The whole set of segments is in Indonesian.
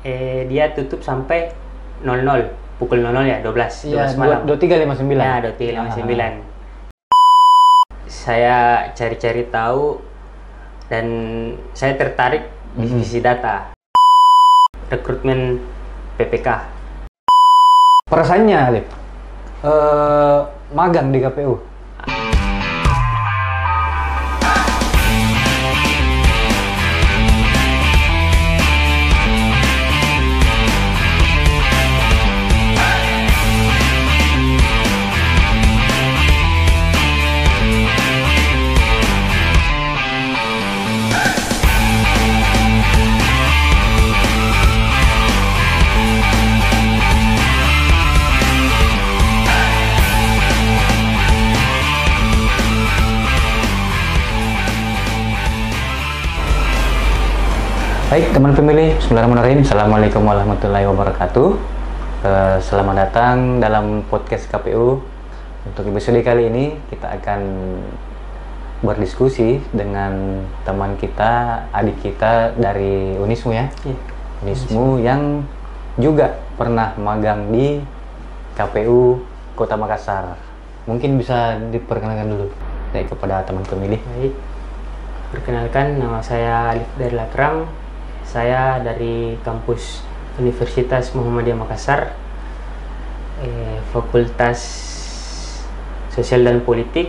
dia tutup sampai 00, pukul 00 ya, 12 Iya, malam. 23.59. Ya, 23.59. Saya cari-cari tahu dan saya tertarik di sisi data. Rekrutmen PPK. Perasaannya, Alif, magang di KPU. Baik teman pemilih, bismillahirrahmanirrahim. Assalamualaikum warahmatullahi wabarakatuh. Selamat datang dalam podcast KPU. Untuk episode kali ini kita akan berdiskusi dengan teman kita, adik kita dari Unismu ya. Unismu yang juga pernah magang di KPU Kota Makassar. Mungkin bisa diperkenalkan dulu kepada teman pemilih. Baik, perkenalkan, nama saya Alif dari Lakram. Saya dari kampus Universitas Muhammadiyah Makassar, Fakultas Sosial dan Politik,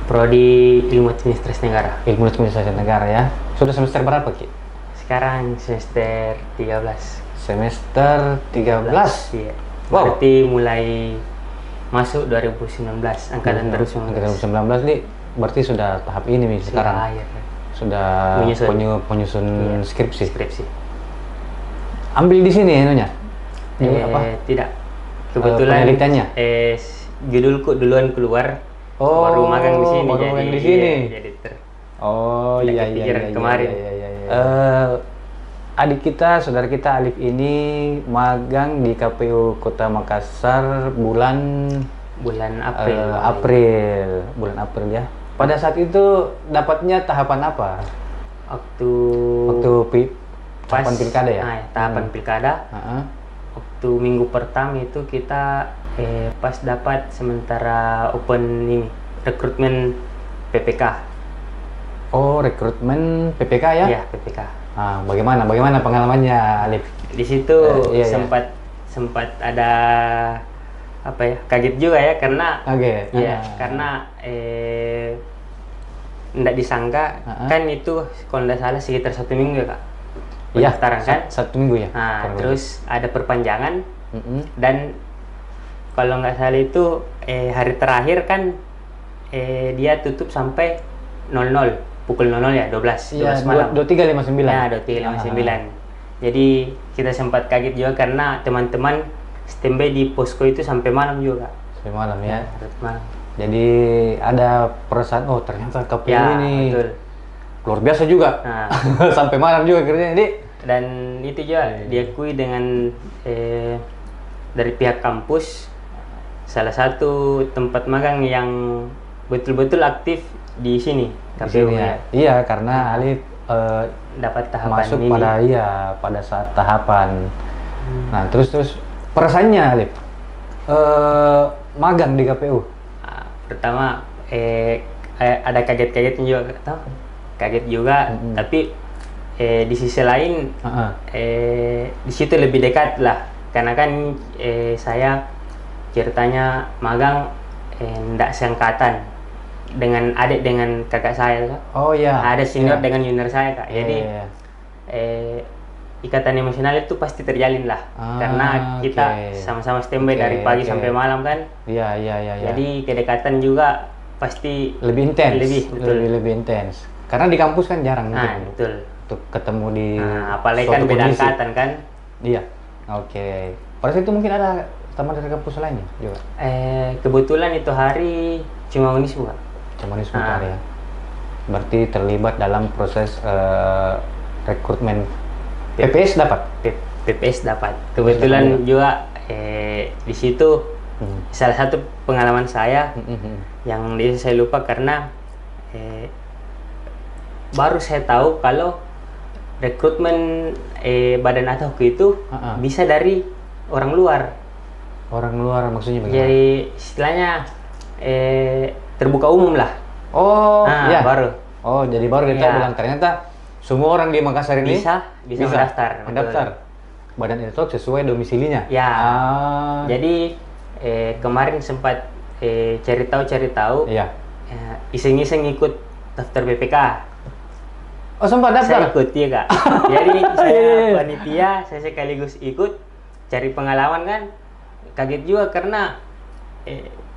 Prodi Ilmu Administrasi Negara. Ilmu Administrasi Negara ya. Sudah semester berapa, Ki? Sekarang semester 13. Semester 13? Iya. Wow. Berarti mulai masuk 2019, angkatan 2019 nih, berarti sudah tahap ini nih sekarang. Akhir. Sudah penyusun skripsi. Ambil di sini anunya? Apa? Tidak. Kebetulan penelitiannya? Judulku duluan keluar. Baru magang di sini. Baru magang di sini. Jadi iya. Kemarin. Adik kita, saudara kita Alif ini magang di KPU Kota Makassar bulan April ya. Pada saat itu dapatnya tahapan apa? Waktu tahapan pilkada ya? Tahapan pilkada. Waktu minggu pertama itu kita pas dapat sementara open ini rekrutmen PPK. Oh, rekrutmen PPK ya? Iya, PPK. Bagaimana pengalamannya, Alif? Di situ sempat ada apa ya, kaget juga ya karena karena nggak disangka kan itu kalau nggak salah sekitar 1 minggu ya Kak pendaftaran kan? 1 minggu ya. Terus ada perpanjangan dan kalau nggak salah itu hari terakhir kan dia tutup sampai 00, pukul 00 ya, 12 malam. 23.59. Ya, 23.59. Jadi kita sempat kaget juga karena teman-teman standby di posko itu sampai malam juga. Sampai malam ya. Malam. Jadi ada perasaan, oh ternyata KPU ini betul. Luar biasa juga. Sampai malam juga kerjanya. Dan itu juga diakui dengan dari pihak kampus, salah satu tempat magang yang betul-betul aktif di sini KPU ya. Iya, karena Alif dapat tahapan masuk ini. pada saat tahapan. Nah, terus perasaannya Alif magang di KPU. Pertama ada kaget-kagetnya juga, kaget juga, tapi di sisi lain di situ lebih dekat lah, karena kan saya ceritanya magang ndak seangkatan dengan kakak saya Kak. Oh iya. Ada senior dengan junior saya Kak. Jadi ikatan emosional itu pasti terjalin lah, karena kita sama-sama standby dari pagi sampai malam kan. Iya. Jadi kedekatan juga pasti lebih intens. Lebih intens. Karena di kampus kan jarang betul. Untuk ketemu di apalagi kan beda angkatan kan. Iya. Oke. Pada saat itu mungkin ada teman dari kampus lainnya juga. Kebetulan itu hari cuma Unismu Kak. Cuma Unismu hari ya. Berarti terlibat dalam proses rekrutmen. PPS dapat. Kebetulan juga di situ salah satu pengalaman saya yang saya lupa karena baru saya tahu kalau rekrutmen badan ad hoc itu Ah, ah. bisa dari orang luar. Orang luar maksudnya bagaimana? Jadi istilahnya terbuka umum lah. Oh, Nah, iya. baru Oh, jadi baru kita Iya. bilang ternyata semua orang di Makassar ini bisa mendaftar. betul. mendaftar. Badan ad hoc sesuai domisilinya. Ya. Ah. Jadi kemarin sempat cari tahu, Iya. iseng-iseng ikut daftar BPK. Oh, sempat Saya daftar. ikut ya kak. Jadi saya Iya, iya. panitia, saya sekaligus ikut cari pengalaman kan. Kaget juga karena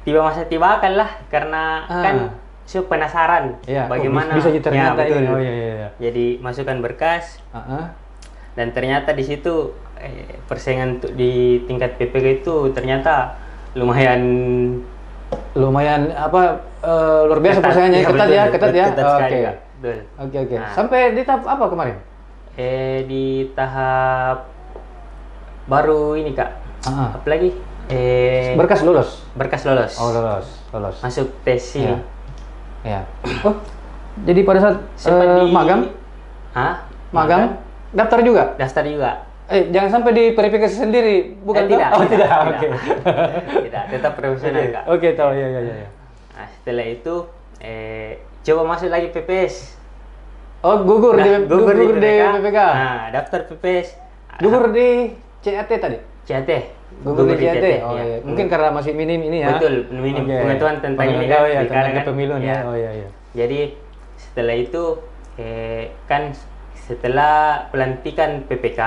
tiba masa tiba akan lah karena kan saya penasaran Iya. bagaimana. Bisa jadi ternyata betul. ini. Oh iya iya iya. Jadi masukkan berkas Ah, dan ternyata di situ persaingan di tingkat PPK itu ternyata lumayan lumayan apa luar biasa ketat. persaingannya, Iya, ketat betul, ya, ketat ya. ketat sekali, Oke. Kak. Betul. Oke. Nah. Sampai di tahap apa kemarin? Di tahap baru ini kak, Ah. apalagi Berkas lulus. berkas lolos, Oh, lolos. masuk tes ini. Iya. Oh, jadi pada saat Sempat magang, magang, daftar juga? daftar juga. Jangan sampai di verifikasi sendiri, bukan toh? Tidak, Oh, tidak. Oke. Tidak, tetap profesional kak. Oke, tahu ya. Nah, setelah itu coba masuk lagi PPS. Oh, gugur di PPK. Nah, daftar PPS. Gugur di CAT tadi. CAT. Gugur di CAT. CAT, Oh ya. iya. Mungkin karena masih minim ini ya. Betul, minim Oke. pengetahuan tentang ini Pengetahuan, kan, ya, pilkada tentang kan. kepemiluan ya. Ya. Oh iya. Jadi setelah itu kan setelah pelantikan PPK,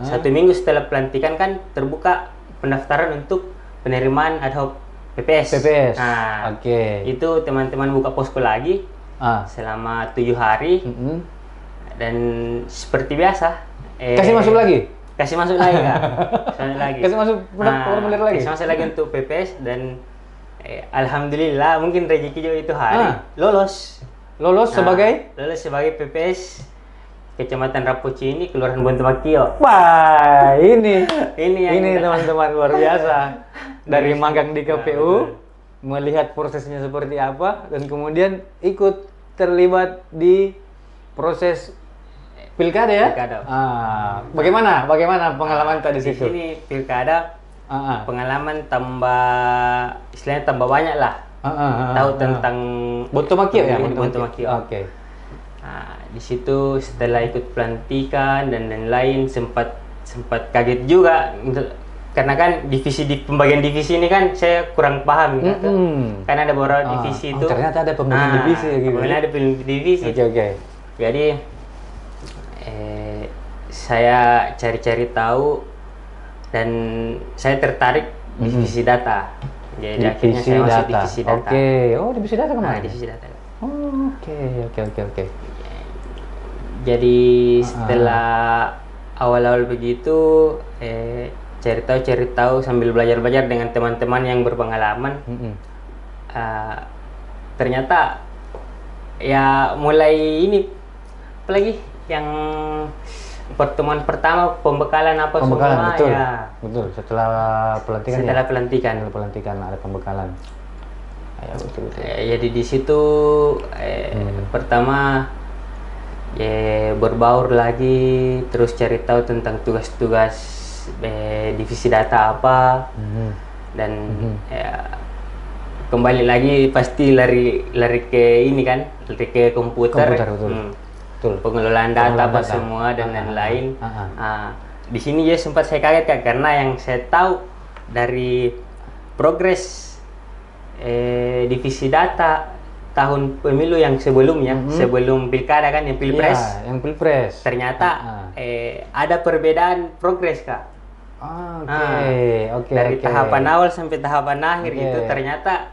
satu minggu setelah pelantikan kan terbuka pendaftaran untuk penerimaan ad hoc PPS. Nah, Oke. itu teman-teman buka posko lagi selama 7 hari dan seperti biasa. Kasih masuk lagi? Kasih masuk lagi kak. Kasih masuk formulir lagi? Kasih masuk lagi untuk PPS dan alhamdulillah mungkin rezeki juga itu hari lolos. Lolos sebagai? Lolos sebagai PPS Kecamatan Rapoci ini, Kelurahan Bontomakio. Wah, ini Ini teman-teman luar biasa. Dari magang di KPU, melihat prosesnya seperti apa, dan kemudian ikut terlibat di proses pilkada ya? Pilkada. Bagaimana pengalaman tadi Di situ? sini pilkada pengalaman istilahnya tambah banyak lah. Tahu tentang Bontomakio ya? Bontomakio. Oke. Nah, di situ setelah ikut pelantikan dan lain-lain sempat kaget juga karena kan di pembagian divisi ini kan saya kurang paham gitu. Kan ada beberapa divisi itu. Ternyata ada pembagian divisi gitu. Kemudian ada divisi. Oke. Jadi saya cari-cari tahu dan saya tertarik divisi data. Jadi akhirnya saya masuk divisi data. Oke. Oh, divisi data kemana? Divisi data. Oke. Jadi setelah awal-awal begitu cari tahu sambil belajar dengan teman-teman yang berpengalaman. Ternyata ya mulai ini apalagi yang pertemuan pertama pembekalan semua betul. ya. Betul. Setelah pelantikan Setelah pelantikan. Setelah pelantikan ada pembekalan. Ya, betul. Jadi di situ pertama berbaur lagi, terus cari tahu tentang tugas-tugas divisi data apa, dan kembali lagi pasti lari ke ini kan, lari ke komputer. Betul. Pengelolaan data apa semua dan lain-lain. Di sini ya sempat saya kaget Kak, karena yang saya tahu dari progres divisi data tahun pemilu yang sebelumnya, sebelum pilkada kan, yang pilpres. Ya, yang pilpres. Ternyata ada perbedaan progres Kak. Oke. Dari tahapan awal sampai tahapan akhir itu ternyata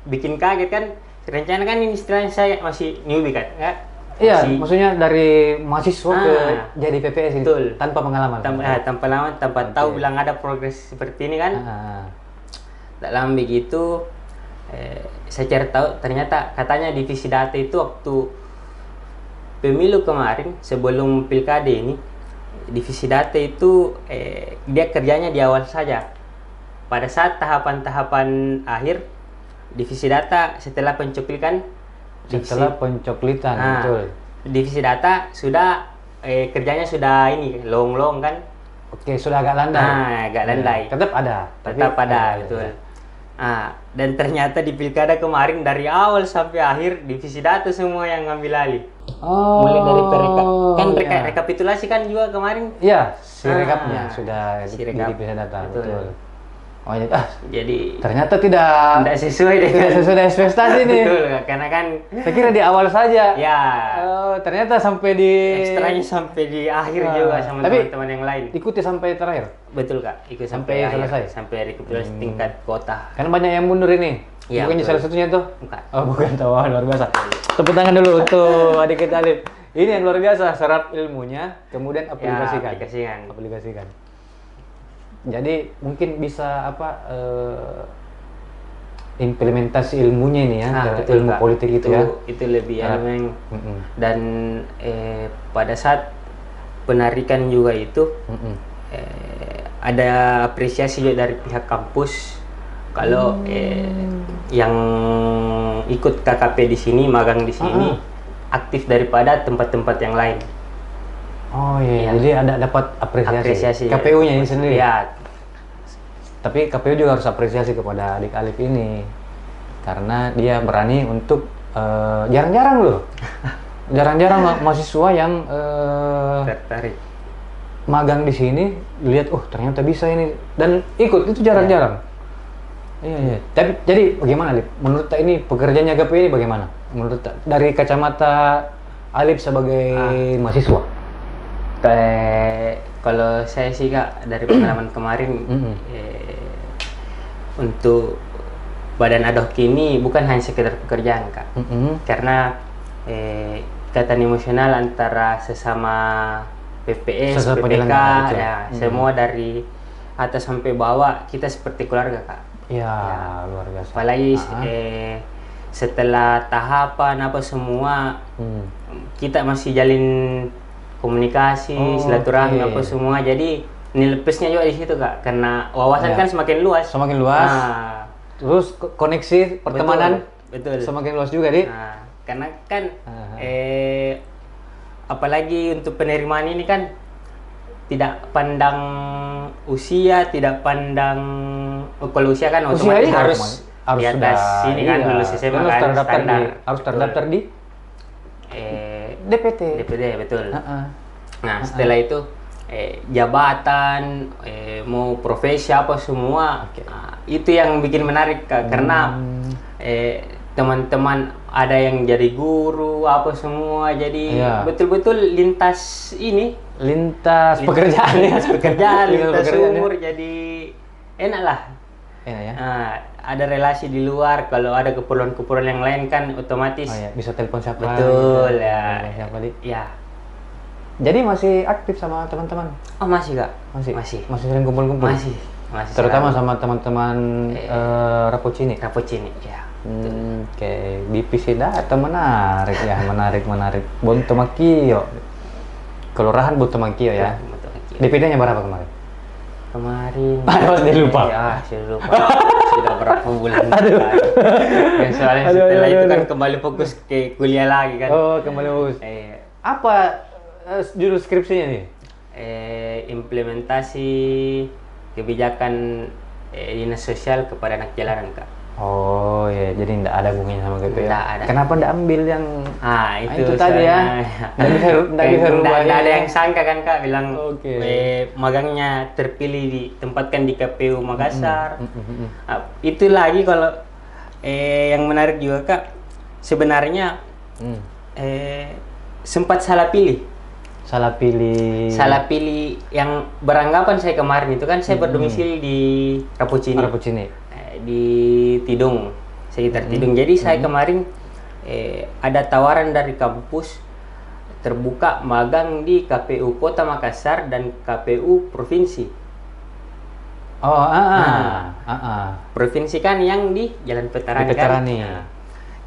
bikin kaget kan. Rencana kan ini istilahnya saya masih newbie kan, ya? Iya, maksudnya dari mahasiswa ke jadi PPS itu tanpa pengalaman. Tanpa tahu bilang ada progres seperti ini kan. Dalam begitu saya cari tahu ternyata katanya divisi data itu waktu pemilu kemarin sebelum pilkada ini, divisi data itu dia kerjanya di awal saja. Pada saat tahapan-tahapan akhir, divisi data setelah pencoklitan, betul. divisi data sudah kerjanya sudah ini long kan. Oke, sudah agak landai. Nah, agak landai. Tetap ada. Tetap ada, betul. Ah, dan ternyata di pilkada kemarin dari awal sampai akhir divisi data semua yang ngambil alih. Oh. Mulai dari iya. rekapitulasi kan juga kemarin. Iya, si rekapnya sudah si di rekap. divisi data, Betul. betul. Oh ya, Jadi ternyata tidak sesuai dengan sesuai ekspektasi nih. betul, karena kan Saya kira di awal saja. ya Oh, ternyata sampai di ekstranya sampai di akhir juga sama tapi teman-teman yang lain. ikuti sampai terakhir. Betul Kak, ikut Sampai sampai akhir, selesai? sampai rekapitulasi tingkat kota. Kan banyak yang mundur ini. Iya, Bukannya betul. salah satunya tuh? Bukan. Oh, bukan tahu. Wah, luar biasa. Tepuk tangan dulu untuk adik kita Alif. Ini yang luar biasa, serap ilmunya, kemudian aplikasikan. aplikasikan. Aplikasikan. Jadi mungkin bisa implementasi ilmunya ini ya, Betul, ilmu Kak. politik itu ya. Itu lebih memang Mm-mm. dan pada saat penarikan juga itu ada apresiasi juga dari pihak kampus kalau yang ikut KKP di sini, magang di sini aktif daripada tempat-tempat yang lain. Oh iya, jadi ada dapat apresiasi. ya. KPU-nya ini sendiri. Ya, Tapi KPU juga harus apresiasi kepada adik Alif ini karena dia berani untuk jarang-jarang loh. Jarang-jarang mahasiswa yang tertarik. magang di sini lihat ternyata bisa ini dan ikut, itu jarang-jarang. Iya. Tapi jadi bagaimana Alif? Menurut ini pekerjaannya KPU ini bagaimana? Menurut dari kacamata Alif sebagai mahasiswa? Kalau saya sih Kak, dari pengalaman kemarin untuk badan ad hoc ini bukan hanya sekedar pekerjaan Kak, karena ikatan emosional antara sesama PPS, Sesama PPK, penyelenggara, ya semua dari atas sampai bawah kita seperti keluarga Kak. Ya, luar biasa. Apalagi setelah tahapan apa semua kita masih jalin komunikasi, silaturahmi apa semua. Jadi nilai plusnya juga di situ Kak, karena wawasan kan semakin luas. Semakin luas. Terus koneksi pertemanan betul. semakin luas juga, Dik. Karena kan apalagi untuk penerimaan ini kan tidak pandang usia, tidak pandang kalau usia kan otomatis harus di atas sini kan lulus SMA kan standar. Harus terdaftar di DPT. Betul. Nah, setelah itu jabatan, mau profesi apa semua, itu yang bikin menarik Kak. Karena teman-teman ada yang jadi guru apa semua, jadi betul-betul lintas pekerjaan, lintas umur, jadi enak lah. Enak ya. Ada relasi di luar, kalau ada keperluan-keperluan yang lain kan otomatis bisa telepon siapa. Betul gitu. ya. Siapa Dik? Ya. Jadi masih aktif sama teman-teman? Oh masih Kak? Masih sering kumpul-kumpul? Masih Terutama sama teman-teman Rapocini? Rapocini, ya. Oke, divisi data menarik ya, menarik. Bontomakio, Kelurahan Bontomakio ya. DPD-nya berapa kemarin? Masih lupa. Ya, sudah lupa. Sudah berapa bulan. Dan soalnya setelah itu kan kembali fokus ke kuliah lagi kan. Oh, kembali fokus. Apa judul skripsinya nih? Implementasi kebijakan dinas sosial kepada anak jalanan Kak. Oh ya, jadi tidak ada hubungannya sama KPU. Tidak ada. Kenapa tidak ambil yang itu tadi ya? Tidak bisa rubah. Tidak ada yang sangka kan Kak, bilang magangnya terpilih ditempatkan di KPU Makassar. Itu lagi kalau yang menarik juga Kak, sebenarnya sempat salah pilih yang beranggapan saya kemarin itu kan saya berdomisili di Rapocini. Di Tidung, sekitar Tidung. Jadi saya kemarin ada tawaran dari kampus terbuka magang di KPU Kota Makassar dan KPU Provinsi. Provinsi kan yang di Jalan Veterani. Kan?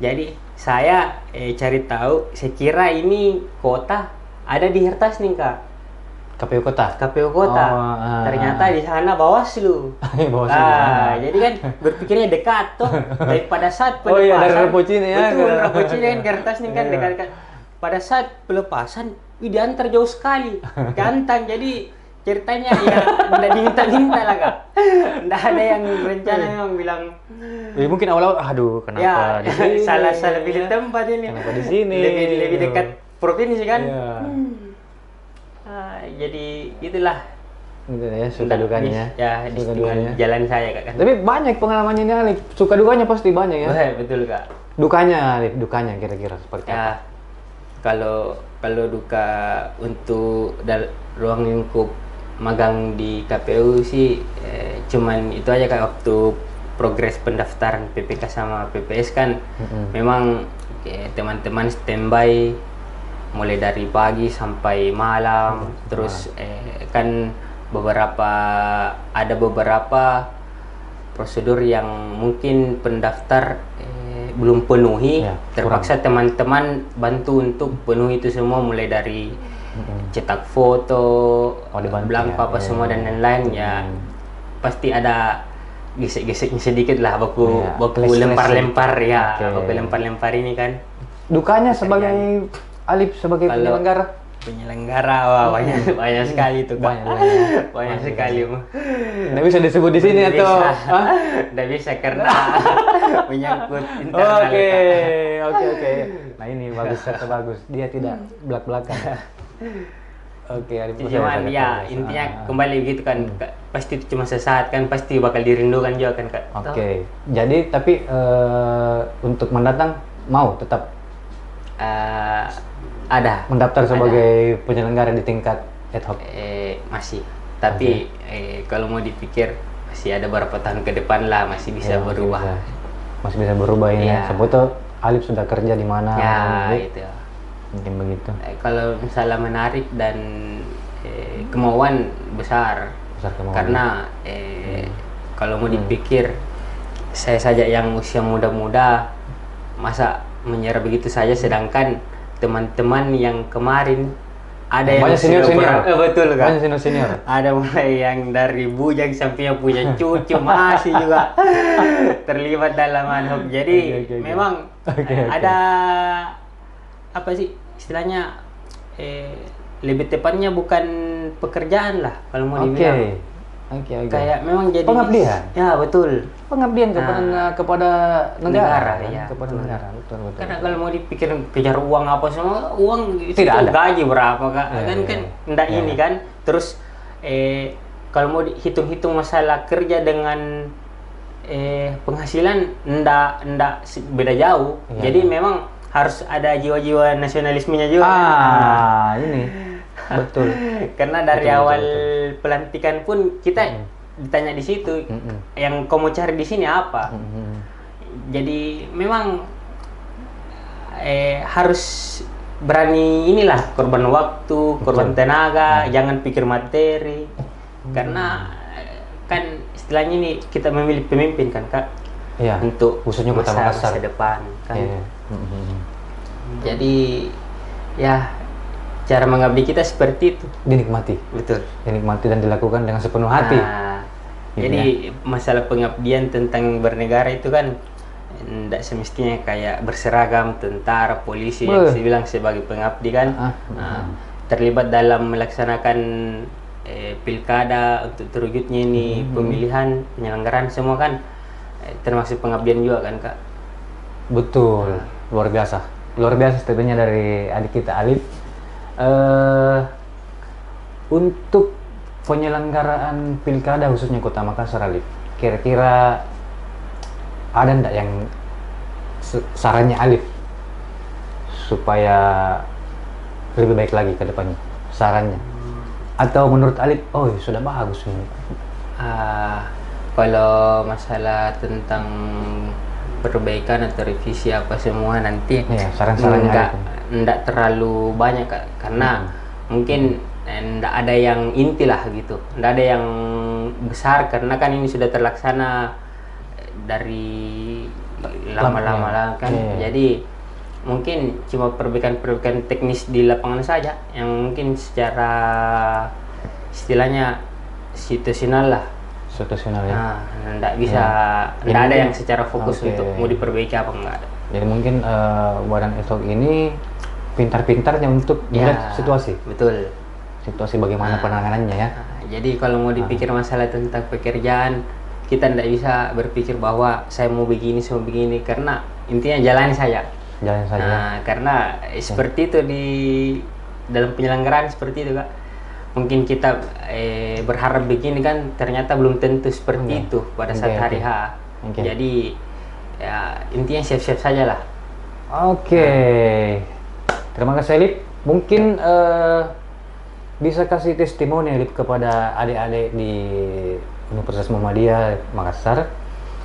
Jadi saya cari tahu, saya kira ini kota ada di Hertas nih Kak. KPU Kota. Ternyata di sana Bawaslu. Jadi kan berpikirnya dekat tuh. Tapi pada saat pelepasan, dari Rapocini ya. Betul, Rapocini kan kertas nih kan dekat. Pada saat pelepasan Wih, diantar jauh sekali, gantang. Jadi ceritanya ya udah diminta-minta lah Kak. Nggak ada yang rencana memang bilang. Mungkin awal-awal, aduh kenapa Ya, di sini? salah pilih tempat ini. Kenapa di sini? Lebih dekat provinsi kan. Iya. Jadi itulah. Gitu ya, suka dukanya. Ya, suka di dukanya. jalan saya Kak kan. Tapi banyak pengalamannya ini Alif. Suka dukanya pasti banyak ya. Wah, betul Kak. Dukanya Alif, dukanya kira-kira seperti apa? Ya, kalau duka untuk ruang lingkup magang di KPU sih cuman itu aja Kak, waktu progres pendaftaran PPK sama PPS kan memang teman-teman standby mulai dari pagi sampai malam, terus kan ada beberapa prosedur yang mungkin pendaftar belum penuhi, terpaksa teman-teman bantu untuk penuhi itu semua, mulai dari cetak foto, belangko apa semua dan lain-lain. Ya pasti ada gesek-geseknya sedikit lah, baku lempar-lempar ya, baku lempar-lempar ini kan. Dukanya sebagai Alif, sebagai penyelenggara, wah banyak sekali itu Kak. Banyak sekali. Nggak bisa disebut di sini atau? Nggak bisa karena menyangkut internal. Oke. Nah ini bagus, kata bagus. Dia tidak belak-belakan. Oke, cuman ya intinya kembali gitu kan, pasti itu cuma sesaat kan, pasti bakal dirindukan juga kan Kak. Oke. Jadi tapi untuk mendatang mau tetap ada mendaftar sebagai penyelenggara di tingkat ad hoc? Masih, tapi kalau mau dipikir masih ada beberapa tahun ke depan lah, masih bisa berubah. Masih bisa berubah ini ya. Sebetulnya Alif sudah kerja di mana? Ya, itu. Mungkin begitu. Kalau misalnya menarik dan kemauan besar kemauan. Karena kalau mau dipikir, saya saja yang usia muda-muda, masa menyerah begitu saja, sedangkan teman-teman yang kemarin ada yang banyak senior, betul kan? Banyak senior. Ada mulai yang dari bujang sampai yang punya cucu masih juga terlibat dalam ad hoc. Jadi memang ada apa sih istilahnya, lebih tepatnya bukan pekerjaan lah kalau mau dibilang. Kayak memang jadi pengabdian. Ya betul. Pengabdian kepada negara. Ya, kepada negara. Betul. Karena kalau mau dipikir kejar uang apa semua, uang tidak ada. Gaji berapa Kak? Kan enggak ini kan. Terus kalau mau hitung-hitung masalah kerja dengan penghasilan enggak beda jauh. Jadi memang harus ada jiwa-jiwa nasionalismenya juga. Ini betul. Karena dari awal pelantikan pun kita ditanya di situ, yang kamu cari di sini apa? Jadi memang harus berani inilah, korban waktu, korban tenaga, jangan pikir materi. Karena kan istilahnya ini kita memilih pemimpin kan Kak. Iya. Untuk khususnya Kota Makassar masa depan kan. Jadi ya cara mengabdi kita seperti itu. Dinikmati. Betul. Dinikmati dan dilakukan dengan sepenuh hati. Jadi masalah pengabdian tentang bernegara itu kan tidak semestinya kayak berseragam tentara, polisi yang saya bilang sebagai pengabdi kan. Terlibat dalam melaksanakan pilkada untuk terwujudnya ini pemilihan, penyelenggaraan semua kan termasuk pengabdian juga kan Kak. Betul. Luar biasa. Luar biasa statementnya dari adik kita Alif. Untuk penyelenggaraan pilkada khususnya Kota Makassar, Alif, kira-kira ada ndak yang sarannya Alif supaya lebih baik lagi ke depannya, sarannya? Atau menurut Alif, oh sudah bagus ini? Kalau masalah tentang perbaikan atau revisi apa semua nanti saran-sarannya enggak terlalu banyak Kak, karena mungkin enggak ada yang inti lah gitu, enggak ada yang besar karena kan ini sudah terlaksana dari lama-lama lah kan. Jadi mungkin cuma perbaikan-perbaikan teknis di lapangan saja yang mungkin secara istilahnya situasional lah. Situasional ya. Enggak bisa, enggak ada yang secara fokus untuk mau diperbaiki apa enggak ada. Jadi mungkin badan ad hoc ini pintar-pintarnya untuk melihat situasi. Betul. Situasi bagaimana penanganannya ya. Jadi kalau mau dipikir masalah tentang pekerjaan, kita tidak bisa berpikir bahwa saya mau begini, karena intinya jalani saja. Jalan saja. Karena seperti itu di dalam penyelenggaraan seperti itu Kak. Mungkin kita berharap begini kan, ternyata belum tentu seperti itu pada saat hari H. Jadi ya intinya siap-siap saja lah. Oke. Terima kasih Lip. Mungkin bisa kasih testimoni Lip kepada adik-adik di Universitas Muhammadiyah Makassar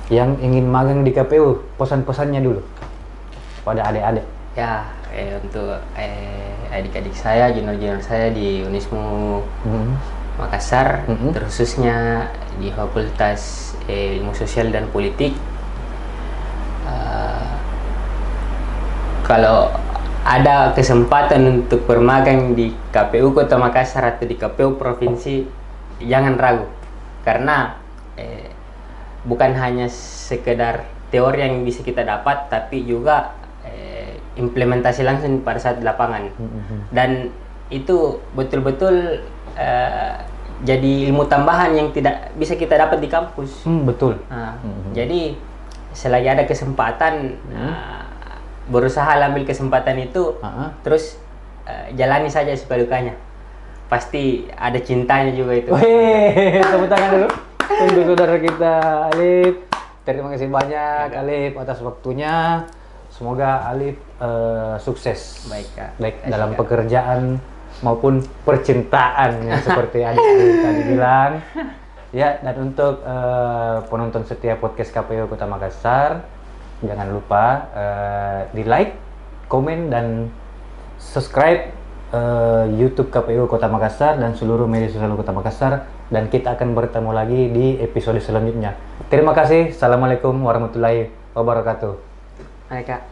yang ingin magang di KPU, pesan-pesannya dulu pada adik-adik. Ya, untuk adik-adik saya, junior-junior saya di Unismu Makassar, terkhususnya di Fakultas Ilmu Sosial dan Politik. Kalau ada kesempatan untuk bermagang di KPU Kota Makassar atau di KPU Provinsi, jangan ragu. Karena bukan hanya sekedar teori yang bisa kita dapat, tapi juga implementasi langsung pada saat di lapangan. Dan itu betul-betul jadi ilmu tambahan yang tidak bisa kita dapat di kampus. Betul. Jadi selagi ada kesempatan, berusaha ambil kesempatan itu, terus jalani saja suka dukanya. Pasti ada cintanya juga itu. Wih, tepuk tangan dulu untuk saudara kita Alif. Terima kasih banyak Alif atas waktunya. Semoga Alif sukses. Baik dalam pekerjaan maupun percintaan yang seperti adik tadi bilang. Ya, dan untuk penonton setia podcast KPU Kota Makassar, jangan lupa di like, komen, dan subscribe YouTube KPU Kota Makassar dan seluruh media sosial Kota Makassar, dan kita akan bertemu lagi di episode selanjutnya. Terima kasih. Assalamualaikum warahmatullahi wabarakatuh. Hai Kak.